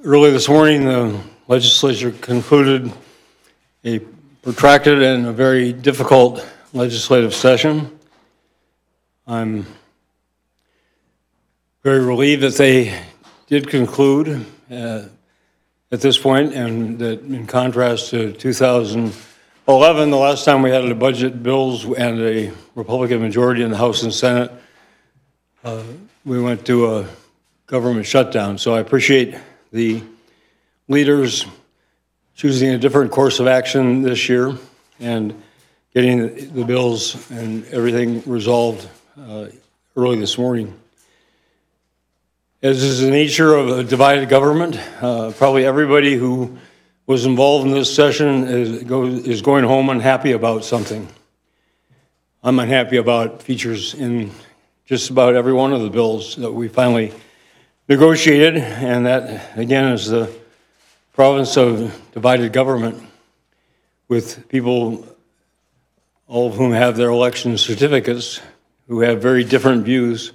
Early this morning, the Legislature concluded a protracted and a very difficult legislative session. I'm very relieved that they did conclude at this point, and that in contrast to 2011, the last time we had a budget bills and a Republican majority in the House and Senate, we went to a government shutdown. So I appreciate the leaders choosing a different course of action this year and getting the bills and everything resolved early this morning. As is the nature of a divided government, probably everybody who was involved in this session is going home unhappy about something. I'm unhappy about features in just about every one of the bills that we finally negotiated, and that, again, is the province of divided government, with people, all of whom have their election certificates, who have very different views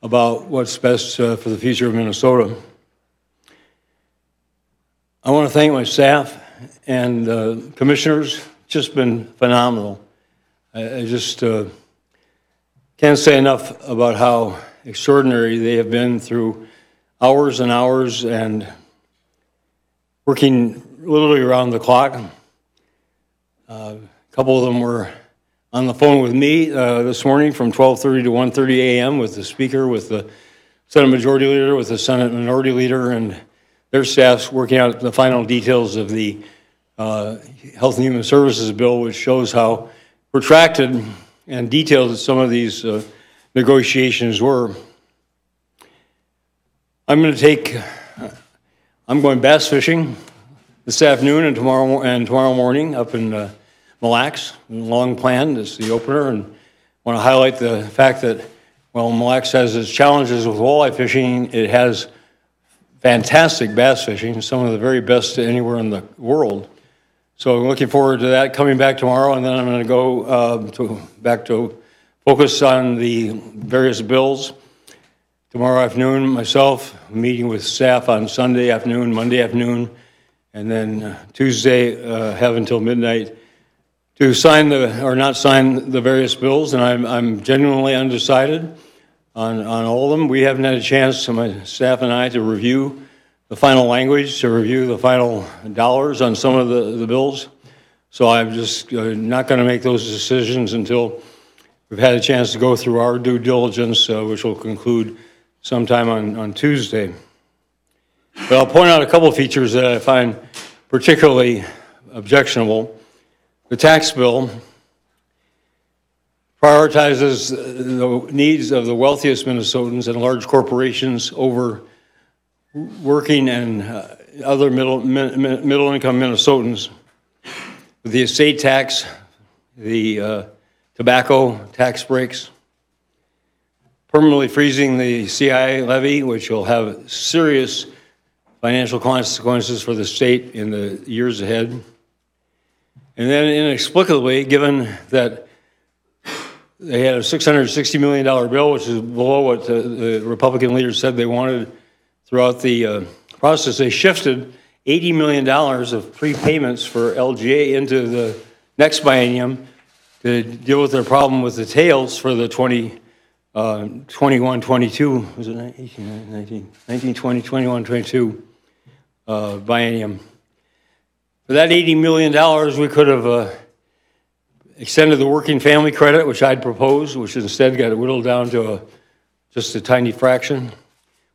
about what's best for the future of Minnesota. I want to thank my staff and commissioners. It's just been phenomenal. I just can't say enough about how extraordinary they have been through hours and hours and working literally around the clock. A couple of them were on the phone with me this morning from 12:30 to 1:30 a.m. with the Speaker, with the Senate Majority Leader, with the Senate Minority Leader, and their staffs working out the final details of the Health and Human Services bill, which shows how protracted and detailed some of these negotiations were. I'm going bass fishing this afternoon and tomorrow morning up in Mille Lacs. Long planned is the opener, and I want to highlight the fact that while Mille Lacs has its challenges with walleye fishing, it has fantastic bass fishing, some of the very best anywhere in the world. So I'm looking forward to that, coming back tomorrow, and then I'm going to go back to focus on the various bills. Tomorrow afternoon, myself, meeting with staff on Sunday afternoon, Monday afternoon, and then Tuesday, have until midnight to sign or not sign the various bills, and I'm genuinely undecided on all of them. We haven't had a chance, my staff and I, to review the final language, to review the final dollars on some of the bills. So I'm just not going to make those decisions until we've had a chance to go through our due diligence, which will conclude sometime on Tuesday. But I'll point out a couple of features that I find particularly objectionable. The tax bill prioritizes the needs of the wealthiest Minnesotans and large corporations over working and other middle-income Minnesotans. With the estate tax, the tobacco tax breaks, permanently freezing the CI levy, which will have serious financial consequences for the state in the years ahead. And then inexplicably, given that they had a $660 million bill, which is below what the Republican leaders said they wanted throughout the process, they shifted $80 million of prepayments for LGA into the next biennium to deal with their problem with the tails for the 21-22, was it 19-20, 21-22 biennium. For that $80 million, we could have extended the working family credit, which I'd proposed, which instead got whittled down to just a tiny fraction.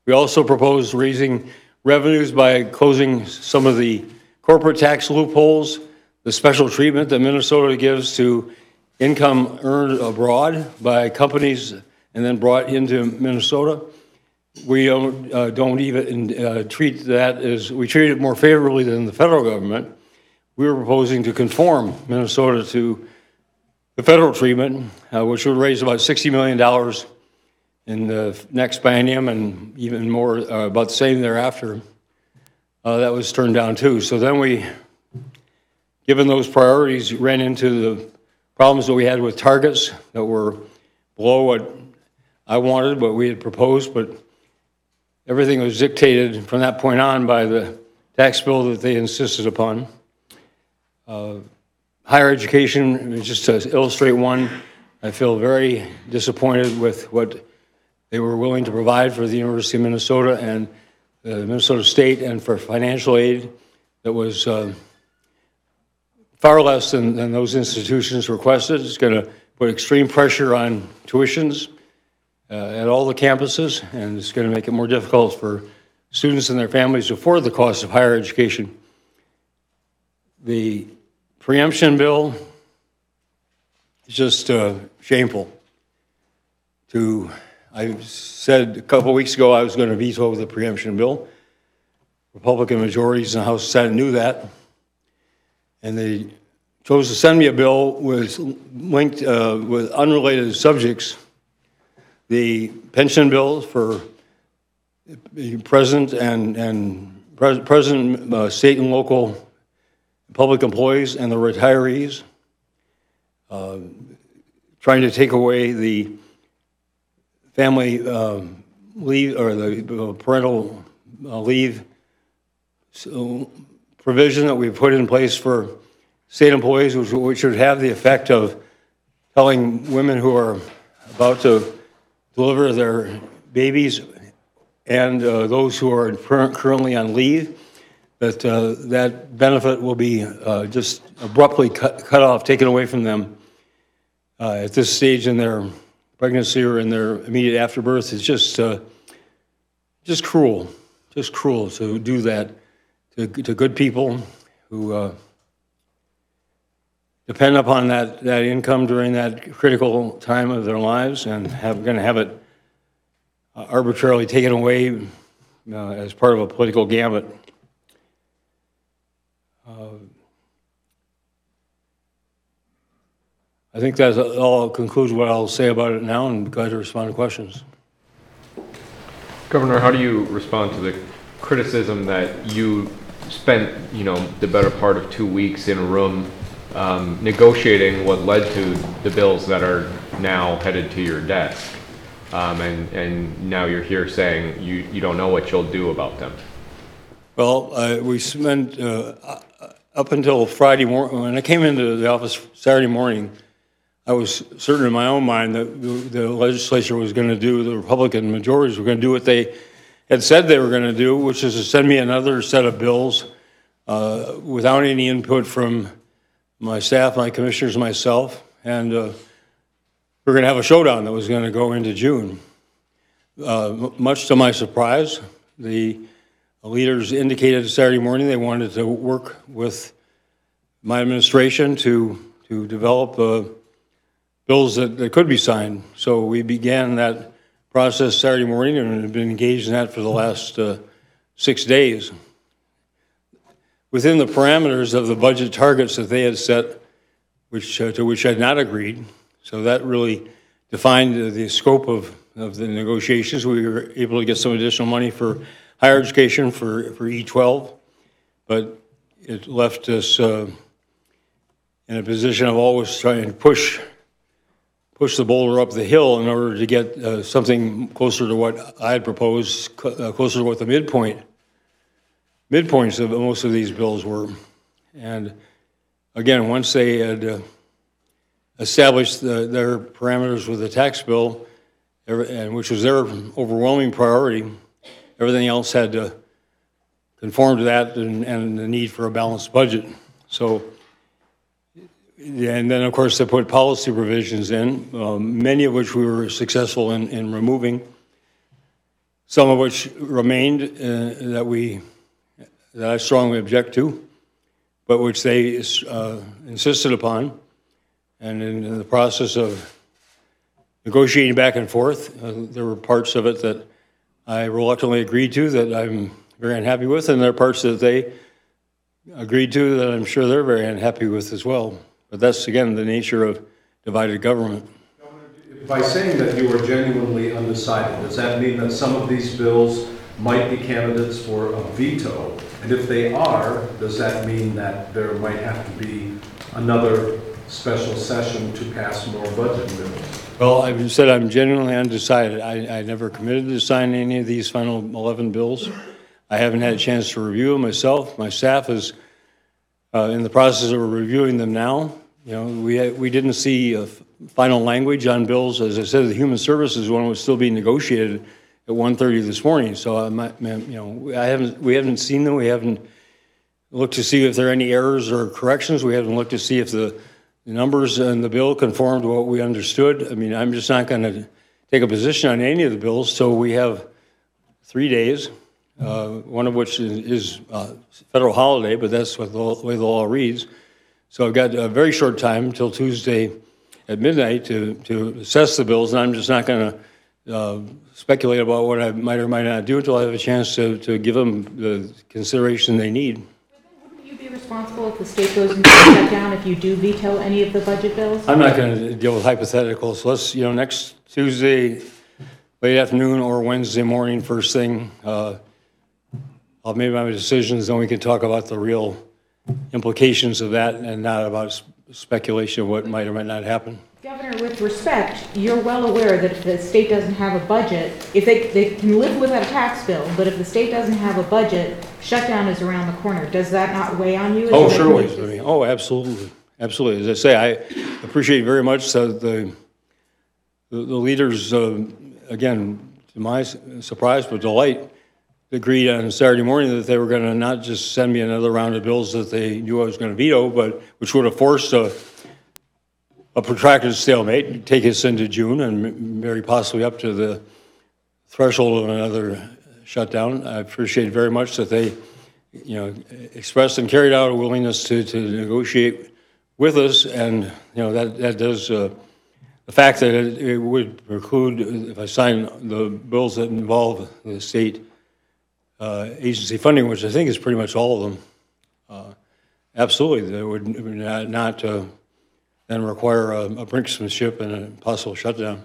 We also proposed raising revenues by closing some of the corporate tax loopholes, the special treatment that Minnesota gives to income earned abroad by companies and then brought into Minnesota. We don't even treat that as, we treat it more favorably than the federal government. We were proposing to conform Minnesota to the federal treatment, which would raise about $60 million in the next biennium and even more, about the same thereafter. That was turned down too. So then we, given those priorities, ran into the problems that we had with targets that were below what I wanted, what we had proposed, but everything was dictated from that point on by the tax bill that they insisted upon. Higher education, just to illustrate one, I feel very disappointed with what they were willing to provide for the University of Minnesota and Minnesota State, and for financial aid that was far less than those institutions requested. It's going to put extreme pressure on tuitions at all the campuses, and it's going to make it more difficult for students and their families to afford the cost of higher education. The pre-emption bill is just shameful. I said a couple of weeks ago I was going to veto the pre-emption bill. Republican majorities in the House and Senate knew that, and they chose to send me a bill with linked with unrelated subjects. The pension bill for the president and president, state and local public employees and the retirees, trying to take away the family leave or the parental leave provision that we put in place for state employees, which would have the effect of telling women who are about to deliver their babies and those who are currently on leave that that benefit will be just abruptly cut off, taken away from them at this stage in their pregnancy or in their immediate afterbirth. It's just cruel to do that to good people who depend upon that income during that critical time of their lives, and going to have it arbitrarily taken away as part of a political gambit. I think that all concludes what I'll say about it now, and glad to respond to questions. Governor, how do you respond to the criticism that you spent, the better part of 2 weeks in a room negotiating what led to the bills that are now headed to your desk, and now you're here saying you don't know what you'll do about them? Well, we spent up until Friday morning. When I came into the office Saturday morning, I was certain in my own mind that the legislature was going to do, the Republican majorities were going to do what they had said they were going to do, which is to send me another set of bills without any input from my staff, my commissioners, myself, and we're going to have a showdown that was going to go into June. Much to my surprise, the leaders indicated Saturday morning they wanted to work with my administration to develop bills that could be signed. So we began that process Saturday morning and have been engaged in that for the last 6 days. Within the parameters of the budget targets that they had set, to which I had not agreed, so that really defined the scope of the negotiations. We were able to get some additional money for higher education for E12, but it left us in a position of always trying to push the boulder up the hill in order to get something closer to what I had proposed, closer to what the midpoints of most of these bills were. And again, once they had established their parameters with the tax bill, and which was their overwhelming priority, everything else had to conform to that and the need for a balanced budget. So, and then of course they put policy provisions in, many of which we were successful in removing, some of which remained that I strongly object to, but which they insisted upon. And in the process of negotiating back and forth, there were parts of it that I reluctantly agreed to that I'm very unhappy with, and there are parts that they agreed to that I'm sure they're very unhappy with as well. But that's, again, the nature of divided government. By saying that you were genuinely undecided, does that mean that some of these bills might be candidates for a veto? And if they are, does that mean that there might have to be another special session to pass more budget bills? Well, I've said I'm genuinely undecided. I never committed to sign any of these final 11 bills. I haven't had a chance to review them myself. My staff is in the process of reviewing them now. You know, we didn't see a final language on bills. As I said, the Human Services one was still being negotiated at 1:30 this morning. So, we haven't seen them. We haven't looked to see if there are any errors or corrections. We haven't looked to see if the numbers in the bill conform to what we understood. I mean, I'm just not going to take a position on any of the bills. So we have 3 days, one of which is federal holiday, but that's what the way the law reads. So I've got a very short time until Tuesday at midnight to assess the bills, and I'm just not going to speculate about what I might or might not do until I have a chance to give them the consideration they need. Wouldn't you be responsible if the state goes into shutdown if you do veto any of the budget bills? I'm not going to deal with hypotheticals. Let's, next Tuesday, late afternoon or Wednesday morning, first thing, I'll make my decisions, then we can talk about the real implications of that and not about speculation of what might or might not happen. Governor, with respect, you're well aware that if the state doesn't have a budget, if they can live without a tax bill, but if the state doesn't have a budget, shutdown is around the corner. Does that not weigh on you? Oh, sure weighs on me. Oh, absolutely. Absolutely. As I say, I appreciate very much the leaders, again, to my surprise but delight, agreed on Saturday morning that they were going to not just send me another round of bills that they knew I was going to veto, but which would have forced a protracted stalemate, take us into June and very possibly up to the threshold of another shutdown. I appreciate very much that they, expressed and carried out a willingness to negotiate with us, and that does the fact that it would preclude if I sign the bills that involve the state agency funding, which I think is pretty much all of them. Absolutely, that would not then require a brinksmanship and a possible shutdown.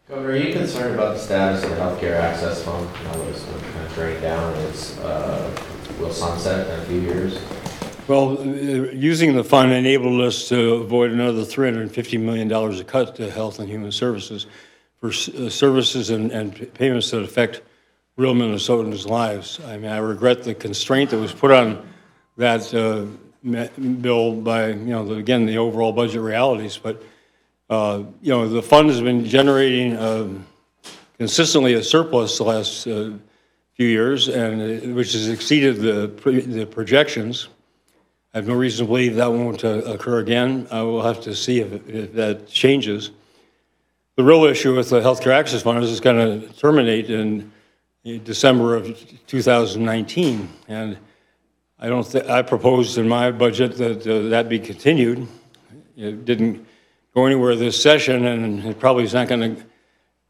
Governor, are you concerned about the status of the healthcare access fund? It's kind of drained down and will sunset in a few years. Well, using the fund enabled us to avoid another $350 million of cut to health and human services for services and payments that affect real Minnesotans' lives. I mean, I regret the constraint that was put on that bill by, again, the overall budget realities. But, the fund has been generating consistently a surplus the last few years, and which has exceeded the projections. I have no reason to believe that won't occur again. I will have to see if that changes. The real issue with the healthcare access fund is it's going to terminate in December of 2019, and I proposed in my budget that that be continued. It didn't go anywhere this session, and it probably is not going to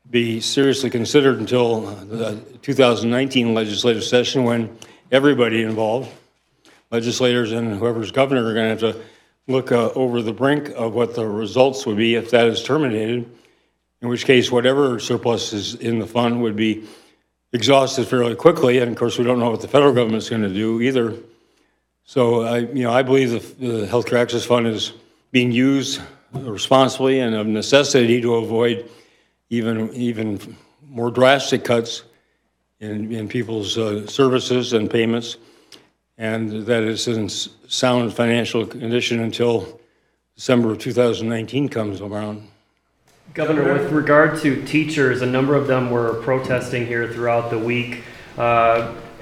be seriously considered until the 2019 legislative session, when everybody involved, legislators and whoever's governor, are going to have to look over the brink of what the results would be if that is terminated, in which case whatever surplus is in the fund would be exhausted fairly quickly, and of course we don't know what the federal government is going to do either. So I believe the healthcare access fund is being used responsibly and of necessity to avoid even more drastic cuts in people's services and payments, and that it's in sound financial condition until December of 2019 comes around. Governor, with regard to teachers, a number of them were protesting here throughout the week,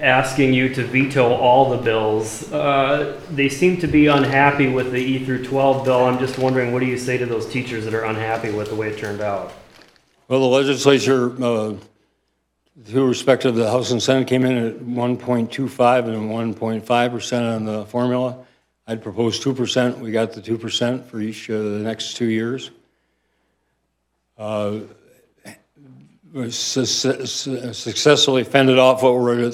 asking you to veto all the bills. They seem to be unhappy with the E through 12 bill. I'm just wondering, what do you say to those teachers that are unhappy with the way it turned out? Well, the legislature, with respect to the House and Senate, came in at 1.25 and 1.5% on the formula. I'd proposed 2%. We got the 2% for each of the next 2 years. Successfully fended off what were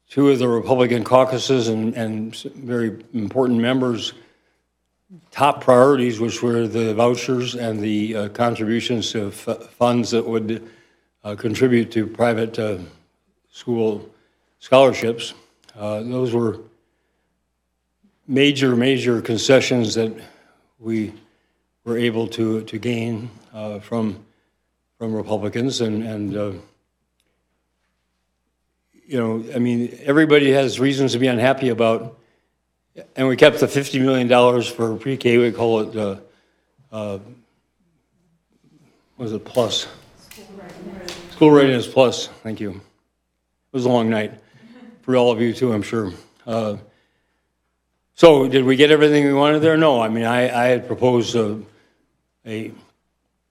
two of the Republican caucuses and very important members' top priorities, which were the vouchers and the contributions to funds that would contribute to private school scholarships. Those were major concessions that we were able to gain from Republicans, and you know, I mean, everybody has reasons to be unhappy about, and we kept the $50 million for pre-K. We call it what was it, plus? School readiness plus. Thank you. It was a long night for all of you too, I'm sure. So did we get everything we wanted there? No. I mean, I had proposed a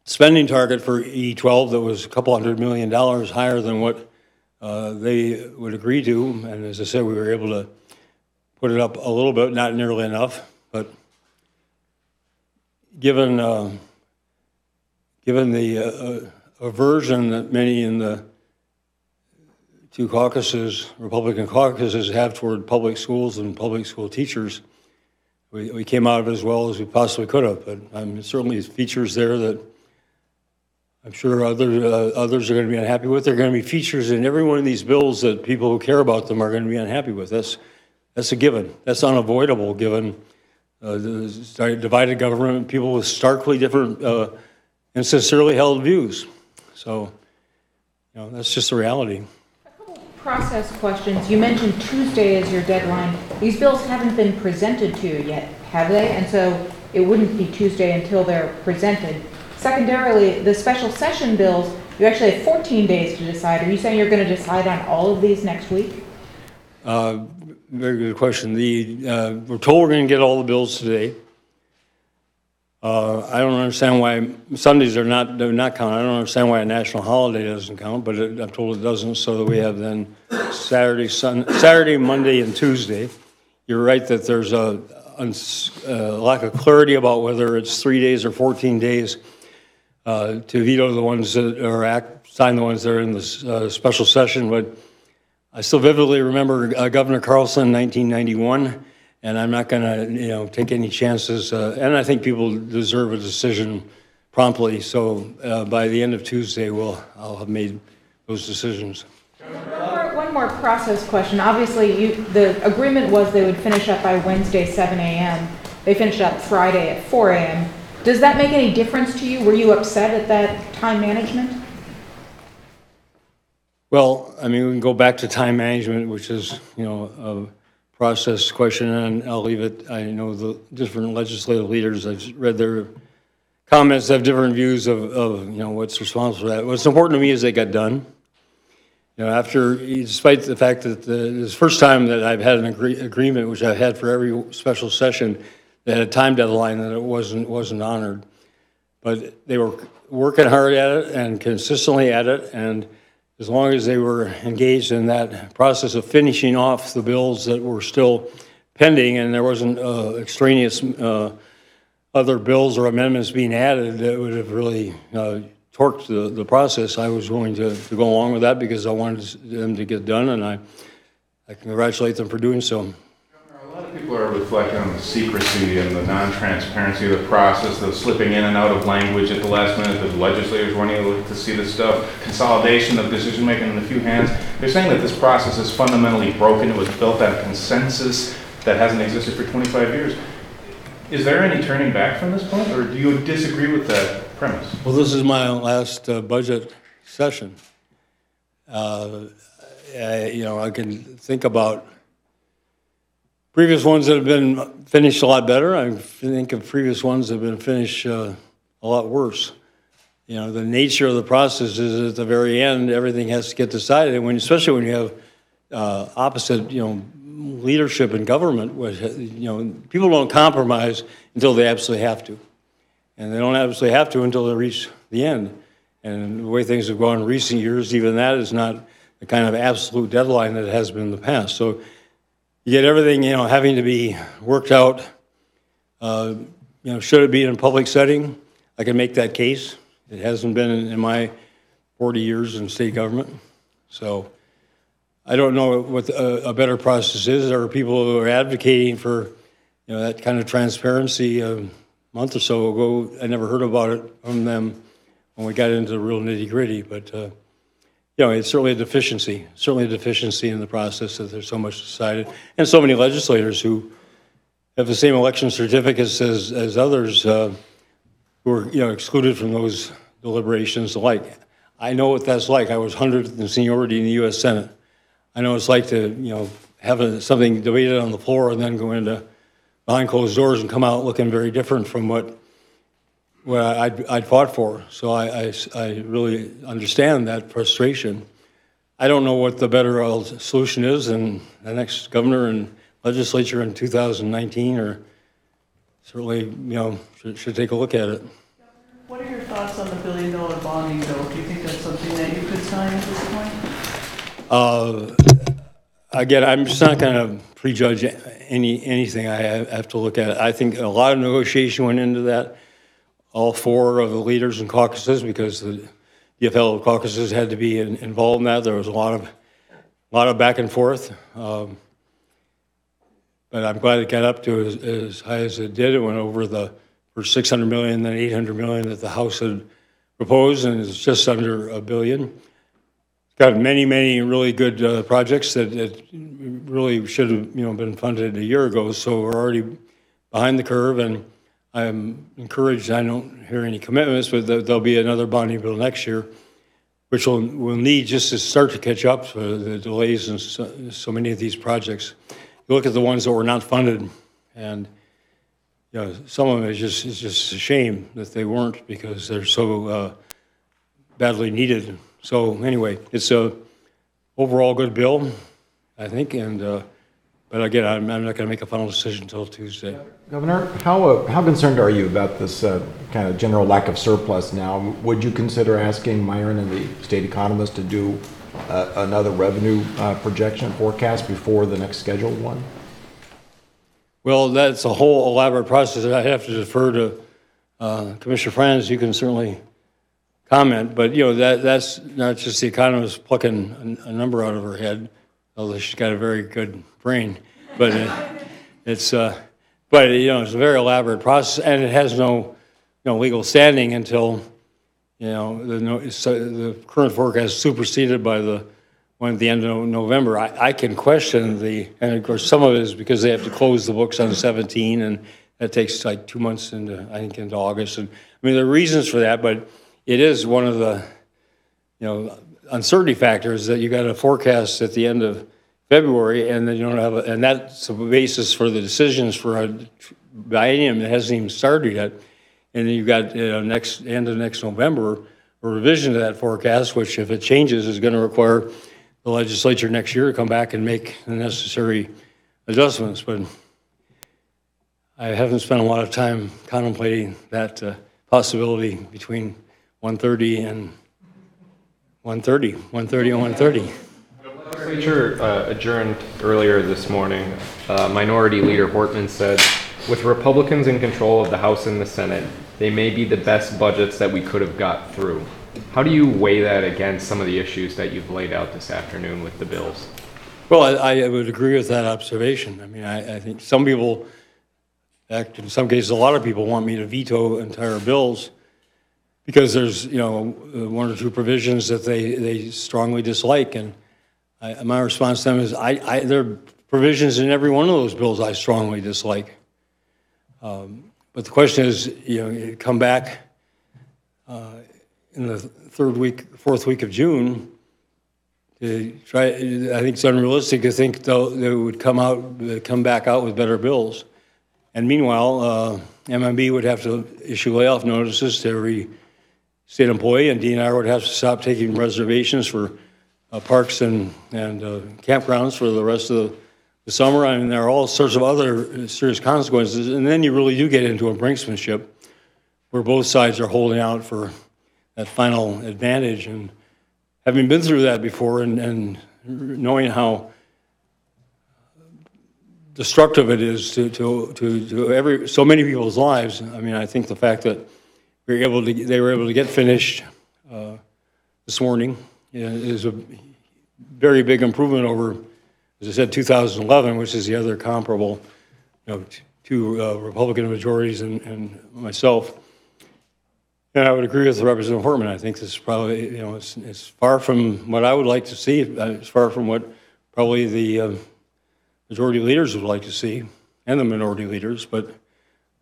spending target for E12 that was a couple $100 million higher than what they would agree to. And as I said, we were able to put it up a little bit, not nearly enough. But given the aversion that many in the two caucuses, Republican caucuses, have toward public schools and public school teachers, we came out of it as well as we possibly could have. But certainly features there that I'm sure others are going to be unhappy with. There are going to be features in every one of these bills that people who care about them are going to be unhappy with. That's a given. That's unavoidable given the divided government, people with starkly different and sincerely held views. So, you know, that's just the reality. Process questions. You mentioned Tuesday as your deadline. These bills haven't been presented to you yet, have they? And so it wouldn't be Tuesday until they're presented. Secondarily, the special session bills, you actually have 14 days to decide. Are you saying you're going to decide on all of these next week? Very good question. We're told we're going to get all the bills today. I don't understand why Sundays are not counted. I don't understand why a national holiday doesn't count, but I'm told it doesn't, so that we have then Saturday, Monday, and Tuesday. You're right that there's a lack of clarity about whether it's 3 days or 14 days to veto the ones that are sign the ones that are in the special session. But I still vividly remember Governor Carlson in 1991. And I'm not going to, take any chances. And I think people deserve a decision promptly. So by the end of Tuesday, I'll have made those decisions. One more process question. Obviously, the agreement was they would finish up by Wednesday, 7 a.m. They finished up Friday at 4 a.m. Does that make any difference to you? Were you upset at that time management? Well, I mean, we can go back to time management, which is, a process question, and I'll leave it. I know the different legislative leaders, I've read their comments, have different views of what's responsible for that. What's important to me is they got done. Despite the fact that this is the first time that I've had an agreement, which I've had for every special session, that had a time deadline that it wasn't honored. But they were working hard at it and consistently at it, and as long as they were engaged in that process of finishing off the bills that were still pending, and there wasn't extraneous other bills or amendments being added that would have really torqued the process, I was willing to go along with that because I wanted them to get done, and I congratulate them for doing so. A lot of people are reflecting on the secrecy and the non-transparency of the process, the slipping in and out of language at the last minute, the legislators wanting to see this stuff, consolidation of decision-making in a few hands. They're saying that this process is fundamentally broken. It was built on consensus that hasn't existed for 25 years. Is there any turning back from this point, or do you disagree with that premise? Well, this is my last budget session. I can think about previous ones that have been finished a lot better. I think of previous ones that have been finished a lot worse. The nature of the process is at the very end, everything has to get decided. And especially when you have opposite, leadership in government, which, people don't compromise until they absolutely have to. And they don't absolutely have to until they reach the end. And the way things have gone in recent years, even that is not the kind of absolute deadline that it has been in the past. So you get everything, having to be worked out. Should it be in a public setting? I can make that case. It hasn't been in my 40 years in state government. So I don't know what a better process is. There are people who are advocating for, that kind of transparency a month or so ago. I never heard about it from them when we got into the real nitty-gritty, but it's certainly a deficiency in the process that there's so much decided, and so many legislators who have the same election certificates as others who are, excluded from those deliberations alike. I know what that's like. I was 100th in seniority in the U.S. Senate. I know it's like to, have something debated on the floor and then go into behind closed doors and come out looking very different from what I'd fought for. So I really understand that frustration. I don't know what the better solution is, and the next governor and legislature in 2019 are certainly, should take a look at it. What are your thoughts on the $1 billion bonding bill? Do you think that's something that you could sign at this point? Again, I'm just not going to prejudge anything. I have to look at it. I think a lot of negotiation went into that. All four of the leaders and caucuses, because the DFL caucuses had to be involved in that. There was a lot of back and forth. But I'm glad it got up to as high as it did. It went over the first $600 million, then $800 million that the House had proposed, and it's just under $1 billion. It's got many, many really good projects that really should have, been funded a year ago. So we're already behind the curve, and I'm encouraged. I don't hear any commitments, but there'll be another bonding bill next year, which we'll need just to start to catch up for the delays in so many of these projects. You look at the ones that were not funded, and some of them it's just a shame that they weren't, because they're so badly needed. So anyway, it's a overall good bill, I think, and but again, I'm not going to make a final decision until Tuesday. Governor, how concerned are you about this kind of general lack of surplus now? Would you consider asking Myron and the state economist to do another revenue projection forecast before the next scheduled one? Well, that's a whole elaborate process that I have to defer to Commissioner Franz. You can certainly comment, but that's not just the economist plucking a number out of her head, although she's got a very good brain. But it's a very elaborate process, and it has no legal standing until the current forecast superseded by the one at the end of November. I can question and of course some of it is because they have to close the books on 17, and that takes like 2 months into August. And I mean, there are reasons for that, but it is one of the uncertainty factors that you got a forecast at the end of February, and then you don't have and that's the basis for the decisions for a biennium that hasn't even started yet. And then you've got end of next November a revision to that forecast, which if it changes is going to require the legislature next year to come back and make the necessary adjustments. But I haven't spent a lot of time contemplating that possibility between 1:30 and 1:30 and 1:30. The legislature adjourned earlier this morning. Minority Leader Hortman said, with Republicans in control of the House and the Senate, they may be the best budgets that we could have got through. How do you weigh that against some of the issues that you've laid out this afternoon with the bills? Well, I would agree with that observation. I mean, I think some people, in some cases, a lot of people want me to veto entire bills because there's, one or two provisions that they strongly dislike. And my response to them is, there are provisions in every one of those bills I strongly dislike. But the question is, you come back in the fourth week of June. I think it's unrealistic to think they would come back out with better bills. And meanwhile, MMB would have to issue layoff notices to every state employee, and DNR would have to stop taking reservations for parks and campgrounds for the rest of the summer. I mean, there are all sorts of other serious consequences, and then you really do get into a brinksmanship where both sides are holding out for that final advantage. And having been through that before and knowing how destructive it is to so many people's lives, I mean, I think the fact that they were able to get finished this morning is a very big improvement over, as I said, 2011, which is the other comparable, two Republican majorities and myself. And I would agree with Representative Hortman. I think this is probably, it's far from what I would like to see. It's far from what probably the majority leaders would like to see. and the minority leaders, but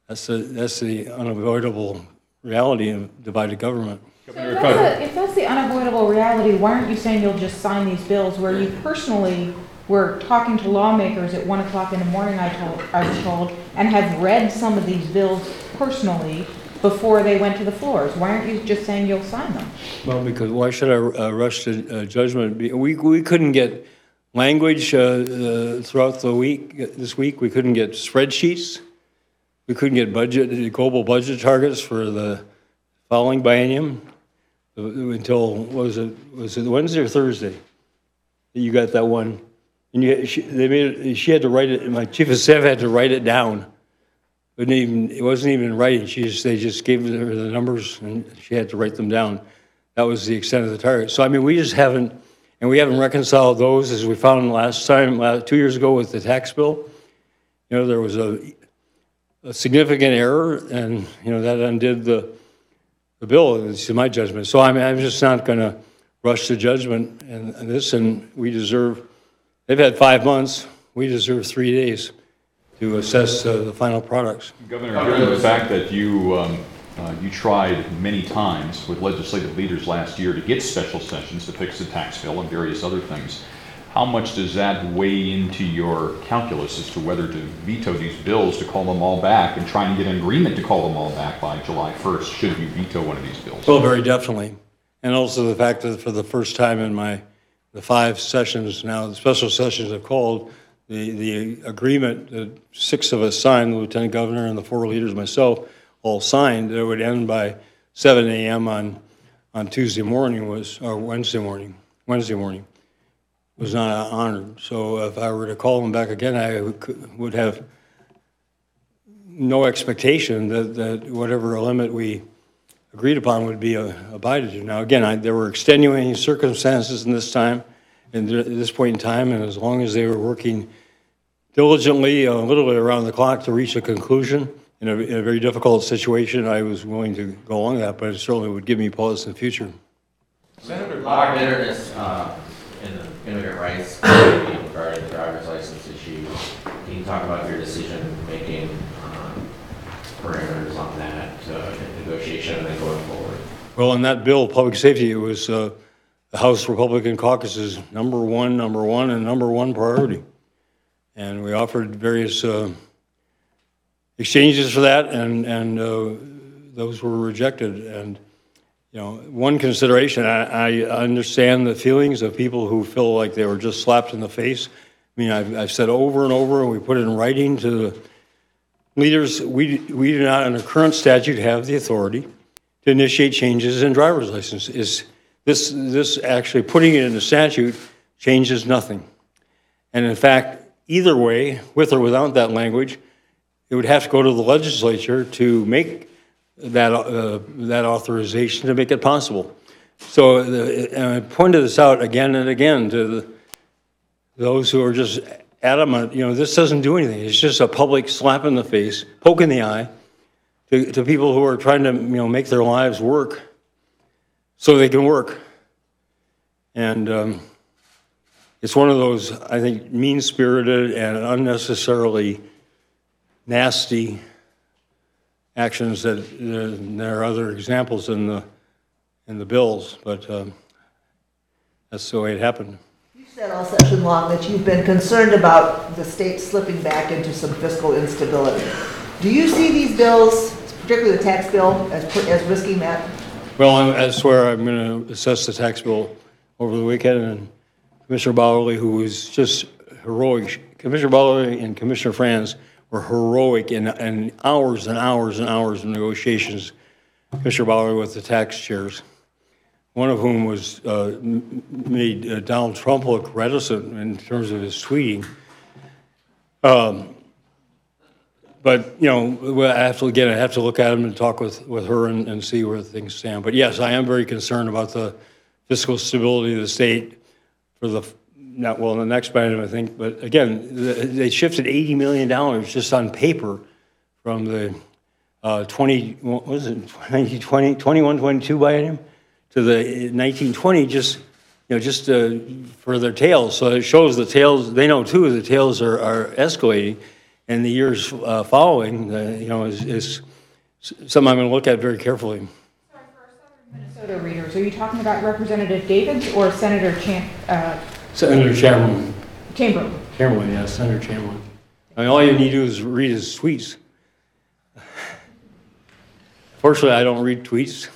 that's the unavoidable reality of divided government. So if that's the unavoidable reality, why aren't you saying you'll just sign these bills where you personally were talking to lawmakers at 1 o'clock in the morning, I was told, and have read some of these bills personally before they went to the floors? Why aren't you just saying you'll sign them? Well, because why should I rush to judgment? We couldn't get language throughout the week, this week. We couldn't get spreadsheets. We couldn't get global budget targets for the following biennium until, was it Wednesday or Thursday? You got that one. And she had to write it, my chief of staff had to write it down. It wasn't even in writing. They just gave her the numbers and she had to write them down. That was the extent of the target. So, I mean, we haven't reconciled those as we found last time, 2 years ago with the tax bill. You know, there was a significant error and, you know, that undid the bill, to my judgment. So, I mean, I'm just not going to rush to judgment in this, and they've had 5 months. We deserve 3 days to assess the final products. Governor, given the fact that you tried many times with legislative leaders last year to get special sessions to fix the tax bill and various other things, how much does that weigh into your calculus as to whether to veto these bills, to call them all back, and try and get an agreement to call them all back by July 1st, should you veto one of these bills? Well, very definitely. And also the fact that for the first time in the 5 sessions now, the special sessions I've called, the agreement that 6 of us signed, the Lieutenant Governor and the 4 leaders, myself, all signed, that it would end by 7 a.m. on Wednesday morning was not honored. So if I were to call them back again, I would have no expectation that whatever limit we agreed upon would be abided to. Now, again, there were extenuating circumstances in this point in time, and as long as they were working diligently, literally around the clock to reach a conclusion in a very difficult situation, I was willing to go along with that, but it certainly would give me pause in the future. Senator, a lot of bitterness in the immigrant rights community regarding the driver's license issue. Can you talk about your decision-making parameters on that negotiation and then going forward? Well, in that bill, public safety, it was the House Republican caucus's number one, and number one priority. And we offered various exchanges for that, and those were rejected. And, you know, one consideration, I understand the feelings of people who feel like they were just slapped in the face. I mean, I've said over and over, and we put it in writing to the leaders, we do not, under current statute, have the authority to initiate changes in driver's license. This actually putting it in the statute changes nothing. And in fact, either way, with or without that language, it would have to go to the legislature to make that authorization to make it possible. So, and I pointed this out again and again to those who are just adamant, you know, this doesn't do anything. It's just a public slap in the face, poke in the eye to people who are trying to, you know, make their lives work so they can work. And it's one of those, I think, mean-spirited and unnecessarily nasty actions that there are other examples in the bills, but that's the way it happened. You said all session long that you've been concerned about the state slipping back into some fiscal instability. Do you see these bills, particularly the tax bill, as risking that? Well, I swear I'm going to assess the tax bill over the weekend, and Commissioner Bauerle, who was just heroic, Commissioner Bauerle and Commissioner Franz were heroic in hours and hours and hours of negotiations. Commissioner Bauerle with the tax chairs, one of whom was made Donald Trump look reticent in terms of his tweeting. But, you know, I have to look at him and talk with her and see where things stand. But yes, I am very concerned about the fiscal stability of the state for the next biennium, I think. But again, they shifted $80 million just on paper from the 21-22 biennium to the 1920, just for their tails. So it shows the tails, they know too, the tails are escalating. in the years following, you know, is something I'm going to look at very carefully. Sorry, for our Southern Minnesota readers, are you talking about Representative Davids or Senator Senator Chamberlain. Chamberlain? Chamberlain, yeah, Senator Chamberlain. I mean, all you need to do is read his tweets. Fortunately, I don't read tweets,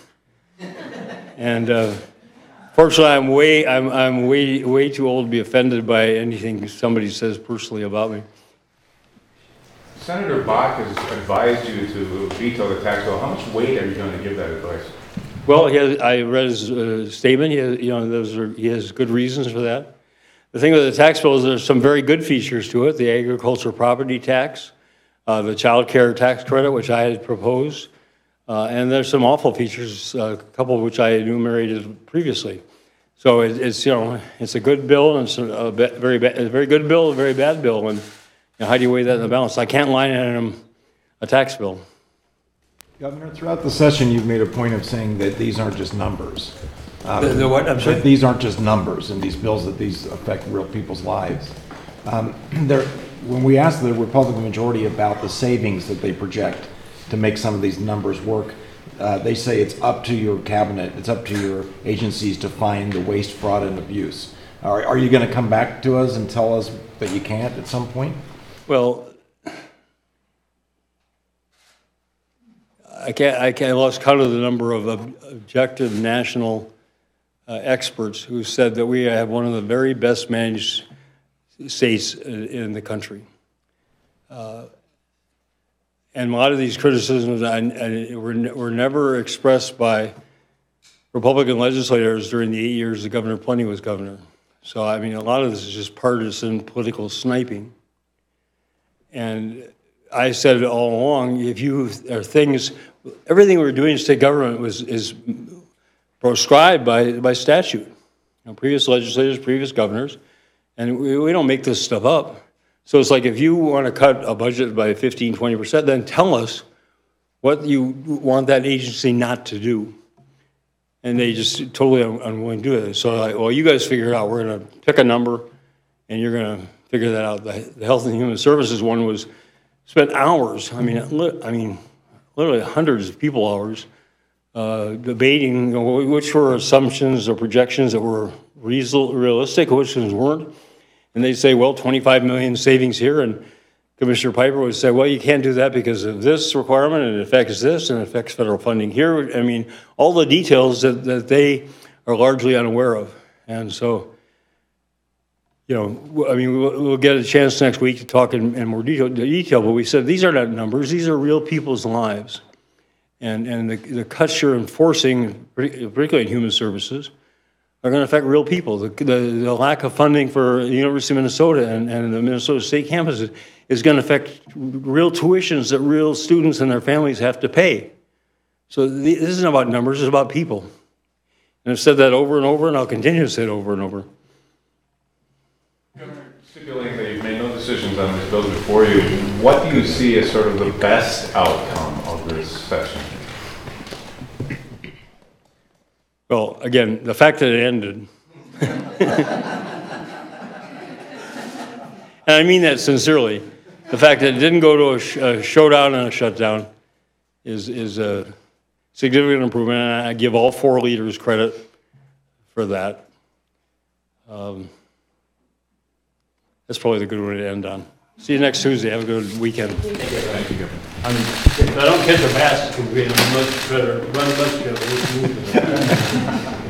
and fortunately, I'm way too old to be offended by anything somebody says personally about me. Senator Bach has advised you to veto the tax bill. How much weight are you going to give that advice? Well, I read his statement. He has good reasons for that. The thing with the tax bill is there's some very good features to it. The agricultural property tax, the child care tax credit, which I had proposed, and there's some awful features, a couple of which I enumerated previously. So it's a good bill, and it's a very good bill, a very bad bill, and how do you weigh that in the balance? I can't line item a tax bill. Governor, throughout the session, you've made a point of saying that these aren't just numbers. The what? I'm sorry? That these aren't just numbers in these bills, that these affect real people's lives. When we ask the Republican majority about the savings that they project to make some of these numbers work, they say it's up to your cabinet, it's up to your agencies to find the waste, fraud, and abuse. Are you going to come back to us and tell us that you can't at some point? Well, I lost count of the number of objective national experts who said that we have one of the very best managed states in the country. And a lot of these criticisms were never expressed by Republican legislators during the 8 years that Governor Plenty was governor. So, I mean, a lot of this is just partisan political sniping. And I said all along, if you are things, everything we're doing in state government is proscribed by statute. Previous legislators, previous governors, and we don't make this stuff up. So it's like if you want to cut a budget by 15, 20%, then tell us what you want that agency not to do. And they just totally unwilling to do it. So like, well, you guys figure it out. We're going to pick a number, and you're going to figure that out. The Health and Human Services one was spent hours. I mean, literally hundreds of people hours debating which were assumptions or projections that were realistic, which ones weren't. And they'd say, well, 25 million savings here, and Commissioner Piper would say, well, you can't do that because of this requirement, and it affects this, and it affects federal funding here. I mean, all the details that they are largely unaware of. And so, we'll get a chance next week to talk in more detail, but we said these are not numbers, these are real people's lives. And the cuts you're enforcing, particularly in human services, are going to affect real people. The lack of funding for the University of Minnesota and the Minnesota State campuses is going to affect real tuitions that real students and their families have to pay. So this isn't about numbers, it's about people. And I've said that over and over, and I'll continue to say it over and over. Stipulating that you've made no decisions on this bill before you, what do you see as sort of the best outcome of this session? Well, again, the fact that it ended, and I mean that sincerely, the fact that it didn't go to a showdown and a shutdown is a significant improvement, and I give all four leaders credit for that. That's probably the good one to end on. See you next Tuesday. Have a good weekend. Thank you, Governor. If I don't catch a pass, it's going to be much better, much better.